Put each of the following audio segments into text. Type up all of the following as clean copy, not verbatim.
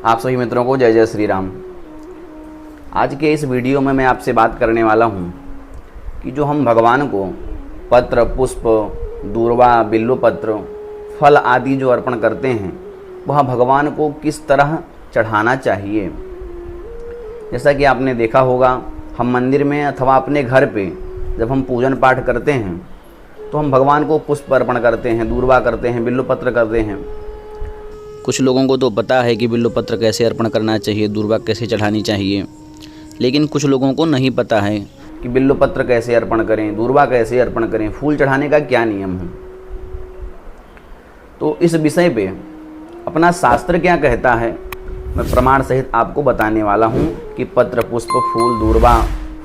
आप सभी मित्रों को जय जय श्री राम। आज के इस वीडियो में मैं आपसे बात करने वाला हूँ कि जो हम भगवान को पत्र, पुष्प, दूर्वा, बिल्वपत्र, फल आदि जो अर्पण करते हैं वह भगवान को किस तरह चढ़ाना चाहिए। जैसा कि आपने देखा होगा, हम मंदिर में अथवा अपने घर पे जब हम पूजन पाठ करते हैं तो हम भगवान को पुष्प अर्पण करते हैं, दूर्वा करते हैं, बिल्वपत्र करते हैं। कुछ लोगों को तो पता है कि बिल्वपत्र कैसे अर्पण करना चाहिए, दूर्वा कैसे चढ़ानी चाहिए, लेकिन कुछ लोगों को नहीं पता है कि बिल्वपत्र कैसे अर्पण करें, दूर्वा कैसे अर्पण करें, फूल चढ़ाने का क्या नियम है। तो इस विषय पे अपना शास्त्र क्या कहता है मैं प्रमाण सहित आपको बताने वाला हूँ कि पत्र, पुष्प, फूल, दूर्वा,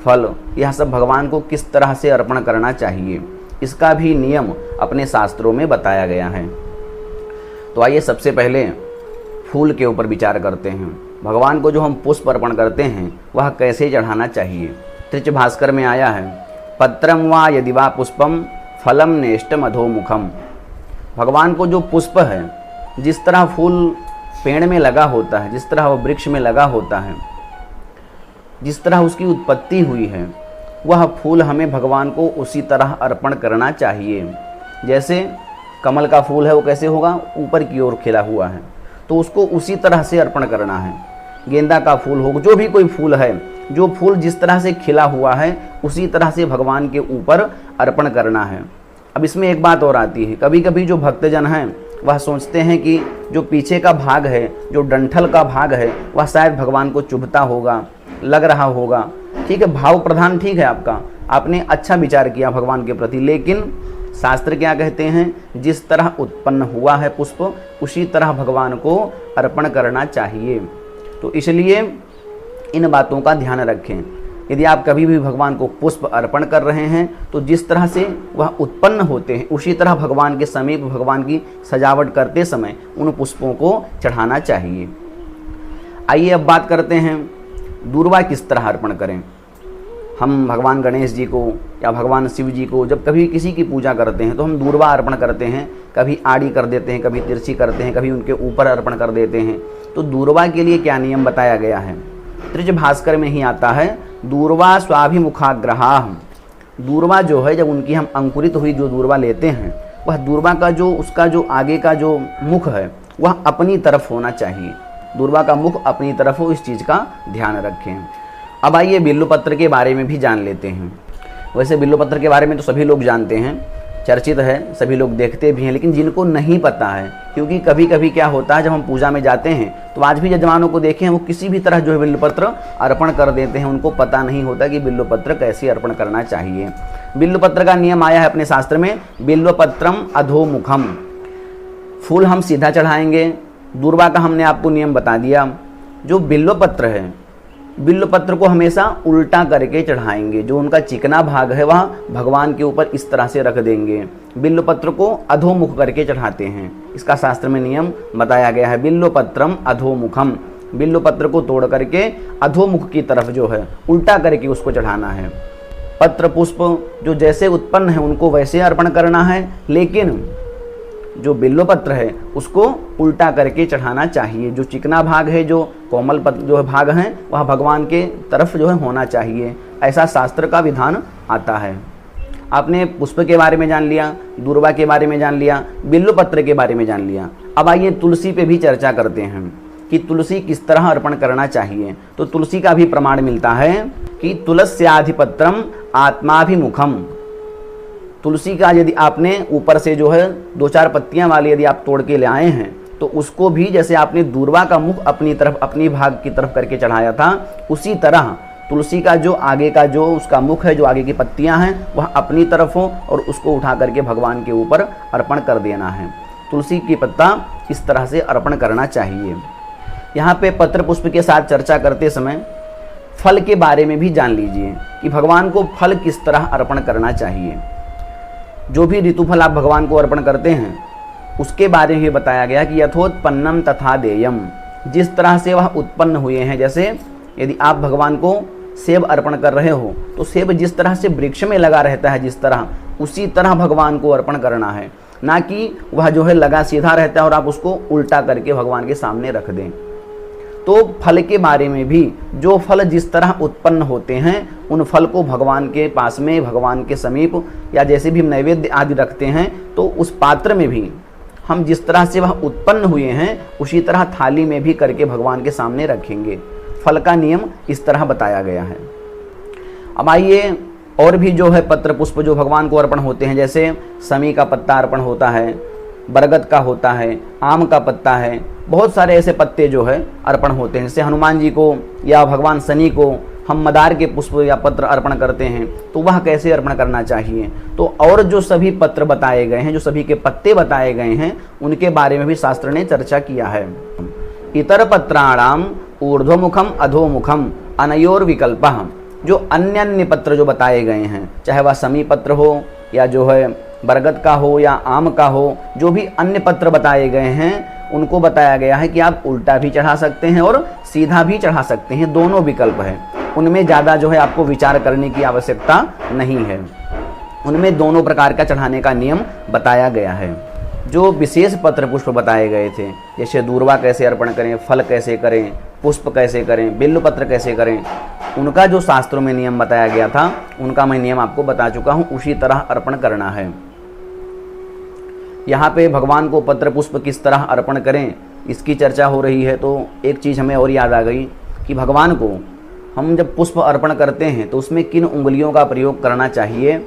फल यह सब भगवान को किस तरह से अर्पण करना चाहिए। इसका भी नियम अपने शास्त्रों में बताया गया है। तो आइए सबसे पहले फूल के ऊपर विचार करते हैं। भगवान को जो हम पुष्प अर्पण करते हैं वह कैसे चढ़ाना चाहिए। त्रिच भास्कर में आया है, पत्रम वा यदि वा पुष्पम फलम नेष्टम अधोमुखम। भगवान को जो पुष्प है, जिस तरह फूल पेड़ में लगा होता है, जिस तरह वह वृक्ष में लगा होता है, जिस तरह उसकी उत्पत्ति हुई है, वह फूल हमें भगवान को उसी तरह अर्पण करना चाहिए। जैसे कमल का फूल है वो कैसे होगा, ऊपर की ओर खिला हुआ है, तो उसको उसी तरह से अर्पण करना है। गेंदा का फूल हो, जो भी कोई फूल है, जो फूल जिस तरह से खिला हुआ है उसी तरह से भगवान के ऊपर अर्पण करना है। अब इसमें एक बात और आती है, कभी कभी जो भक्तजन हैं वह सोचते हैं कि जो पीछे का भाग है, जो डंठल का भाग है, वह शायद भगवान को चुभता होगा, लग रहा होगा। ठीक है, भाव प्रधान ठीक है आपका, आपने अच्छा विचार किया भगवान के प्रति, लेकिन शास्त्र क्या कहते हैं, जिस तरह उत्पन्न हुआ है पुष्प उसी तरह भगवान को अर्पण करना चाहिए। तो इसलिए इन बातों का ध्यान रखें। यदि आप कभी भी भगवान को पुष्प अर्पण कर रहे हैं तो जिस तरह से वह उत्पन्न होते हैं उसी तरह भगवान के समीप भगवान की सजावट करते समय उन पुष्पों को चढ़ाना चाहिए। आइए अब बात करते हैं दूर्वा किस तरह अर्पण करें। हम भगवान गणेश जी को या भगवान शिव जी को जब कभी किसी की पूजा करते हैं तो हम दूर्वा अर्पण करते हैं। कभी आड़ी कर देते हैं, कभी तिरछी करते हैं, कभी उनके ऊपर अर्पण कर देते हैं। तो दूर्वा के लिए क्या नियम बताया गया है, त्रिज भास्कर में ही आता है, दूर्वा स्वाभिमुखाग्रहा। दूर्वा जो है, जब उनकी हम अंकुरित हुई जो दूर्वा लेते हैं, वह दूर्वा का जो उसका जो आगे का जो मुख है वह अपनी तरफ होना चाहिए। दूर्वा का मुख अपनी तरफ हो, इस चीज़ का ध्यान रखें। अब आइए बिल्वपत्र के बारे में भी जान लेते हैं। वैसे बिल्वपत्र के बारे में तो सभी लोग जानते हैं, चर्चित है, सभी लोग देखते भी हैं, लेकिन जिनको नहीं पता है, क्योंकि कभी कभी क्या होता है जब हम पूजा में जाते हैं तो आज भी यजमानों को देखें वो किसी भी तरह जो है बिल्वपत्र अर्पण कर देते हैं। उनको पता नहीं होता कि बिल्वपत्र कैसे अर्पण करना चाहिए। बिल्वपत्र का नियम आया है अपने शास्त्र में, बिल्वपत्रम अधोमुखम। फूल हम सीधा चढ़ाएंगे। दूर्वा का हमने आपको नियम बता दिया। जो बिल्वपत्र है, बिल्वपत्र को हमेशा उल्टा करके चढ़ाएंगे। जो उनका चिकना भाग है वह भगवान के ऊपर इस तरह से रख देंगे। बिल्वपत्र को अधोमुख करके चढ़ाते हैं। इसका शास्त्र में नियम बताया गया है, बिल्वपत्रम अधोमुखम। बिल्वपत्र को तोड़ करके अधोमुख की तरफ जो है उल्टा करके उसको चढ़ाना है। पत्र, पुष्प जो जैसे उत्पन्न है उनको वैसे अर्पण करना है, लेकिन जो बिल्वपत्र है उसको उल्टा करके चढ़ाना चाहिए। जो चिकना भाग है, जो कोमल जो भाग है, वह भगवान के तरफ जो है होना चाहिए। ऐसा शास्त्र का विधान आता है। आपने पुष्प के बारे में जान लिया, दूर्वा के बारे में जान लिया, बिल्वपत्र के बारे में जान लिया। अब आइए तुलसी पे भी चर्चा करते हैं कि तुलसी किस तरह अर्पण करना चाहिए। तो तुलसी का भी प्रमाण मिलता है कि तुलस्याधिपत्रम आत्माभिमुखम। तुलसी का यदि आपने ऊपर से जो है 2-4 पत्तियां वाली यदि आप तोड़ के ले आए हैं तो उसको भी जैसे आपने दूर्वा का मुख अपनी तरफ, अपनी भाग की तरफ करके चढ़ाया था, उसी तरह तुलसी का जो आगे का जो उसका मुख है, जो आगे की पत्तियां हैं, वह अपनी तरफ हो और उसको उठा करके भगवान के ऊपर अर्पण कर देना है। तुलसी की पत्ता इस तरह से अर्पण करना चाहिए। यहाँ पे पत्र पुष्प के साथ चर्चा करते समय फल के बारे में भी जान लीजिए कि भगवान को फल किस तरह अर्पण करना चाहिए। जो भी ऋतुफल आप भगवान को अर्पण करते हैं उसके बारे में बताया गया कि यथोत्पन्नम तथा देयम। जिस तरह से वह उत्पन्न हुए हैं, जैसे यदि आप भगवान को सेब अर्पण कर रहे हो तो सेब जिस तरह से वृक्ष में लगा रहता है, जिस तरह, उसी तरह भगवान को अर्पण करना है। ना कि वह जो है लगा सीधा रहता है और आप उसको उल्टा करके भगवान के सामने रख दें। तो फल के बारे में भी, जो फल जिस तरह उत्पन्न होते हैं उन फल को भगवान के पास में, भगवान के समीप, या जैसे भी हम नैवेद्य आदि रखते हैं तो उस पात्र में भी हम जिस तरह से वह उत्पन्न हुए हैं उसी तरह थाली में भी करके भगवान के सामने रखेंगे। फल का नियम इस तरह बताया गया है। अब आइए, और भी जो है पत्र पुष्प जो भगवान को अर्पण होते हैं, जैसे समी का पत्ता अर्पण होता है, बरगद का होता है, आम का पत्ता है, बहुत सारे ऐसे पत्ते जो है अर्पण होते हैं। जैसे हनुमान जी को या भगवान शनि को हम मदार के पुष्प या पत्र अर्पण करते हैं, तो वह कैसे अर्पण करना चाहिए। तो और जो सभी पत्र बताए गए हैं, जो सभी के पत्ते बताए गए हैं, उनके बारे में भी शास्त्र ने चर्चा किया है। इतर पत्राणाम ऊर्ध्वमुखम अधोमुखम अनयोर विकल्पः, जो अन्य अन्य पत्र जो बताए गए हैं, चाहे वह समी पत्र हो या जो है बरगद का हो या आम का हो, जो भी अन्य पत्र बताए गए हैं उनको बताया गया है कि आप उल्टा भी चढ़ा सकते हैं और सीधा भी चढ़ा सकते हैं, दोनों विकल्प है। उनमें ज़्यादा जो है आपको विचार करने की आवश्यकता नहीं है, उनमें दोनों प्रकार का चढ़ाने का नियम बताया गया है। जो विशेष पत्र पुष्प बताए गए थे, जैसे दूर्वा कैसे अर्पण करें, फल कैसे करें, पुष्प कैसे करें, बिल्व पत्र कैसे करें, उनका जो शास्त्रों में नियम बताया गया था उनका मैं नियम आपको बता चुका हूँ, उसी तरह अर्पण करना है। यहाँ पे भगवान को पत्र पुष्प किस तरह अर्पण करें इसकी चर्चा हो रही है, तो एक चीज़ हमें और याद आ गई कि भगवान को हम जब पुष्प अर्पण करते हैं तो उसमें किन उंगलियों का प्रयोग करना चाहिए,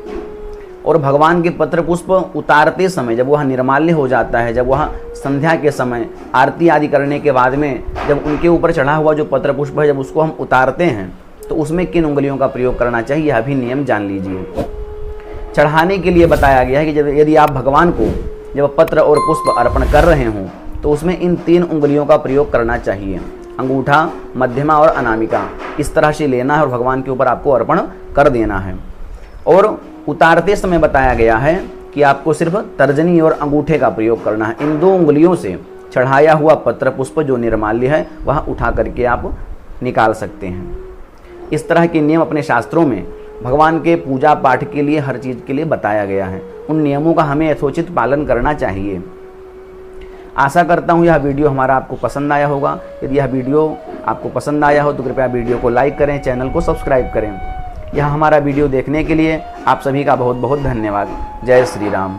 और भगवान के पत्र पुष्प उतारते समय जब वह निर्माल्य हो जाता है, जब वह संध्या के समय आरती आदि करने के बाद में जब उनके ऊपर चढ़ा हुआ जो पत्र पुष्प है जब उसको हम उतारते हैं तो उसमें किन उंगलियों का प्रयोग करना चाहिए, यह भी नियम जान लीजिए। चढ़ाने के लिए बताया गया है कि जब यदि आप भगवान को जब पत्र और पुष्प अर्पण कर रहे हों तो उसमें इन 3 उंगलियों का प्रयोग करना चाहिए, अंगूठा, मध्यमा और अनामिका, इस तरह से लेना है और भगवान के ऊपर आपको अर्पण कर देना है। और उतारते समय बताया गया है कि आपको सिर्फ तर्जनी और अंगूठे का प्रयोग करना है। इन 2 उंगलियों से चढ़ाया हुआ पत्र पुष्प जो निर्माल्य है वह उठा करके आप निकाल सकते हैं। इस तरह के नियम अपने शास्त्रों में भगवान के पूजा पाठ के लिए, हर चीज़ के लिए बताया गया है। उन नियमों का हमें यथोचित पालन करना चाहिए। आशा करता हूँ यह वीडियो हमारा आपको पसंद आया होगा। यदि यह वीडियो आपको पसंद आया हो तो कृपया वीडियो को लाइक करें, चैनल को सब्सक्राइब करें। यह हमारा वीडियो देखने के लिए आप सभी का बहुत बहुत धन्यवाद। जय श्री राम।